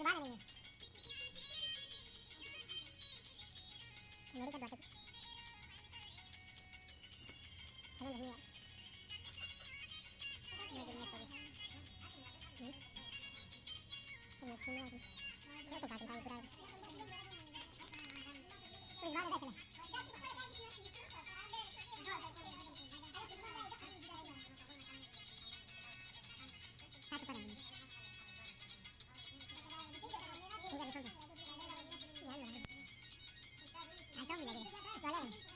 दोबारा नहीं है मेरी का बात है चलो नहीं यार मैं दुनिया सॉरी मैं सुन रहा हूँ मैं तो काटूं पूरा तो इस बार देख ले साथ पर नहीं ठीक है सुन यार ना ऐसा भी लगे इस वाले में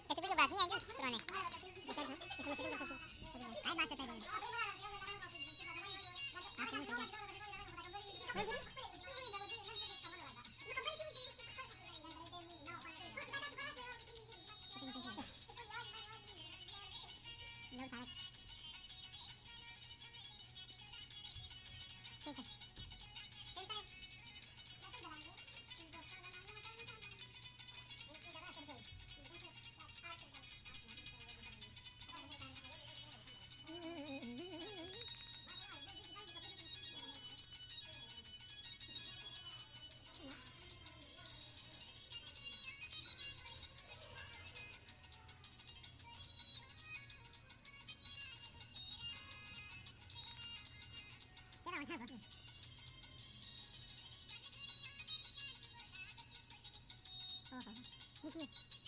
itu juga bahasnya aja purannya betul tuh itu masih juga satu ayo bahas kita ini apa ini saja ठीक है क्या बात है बस ओहो निकलिए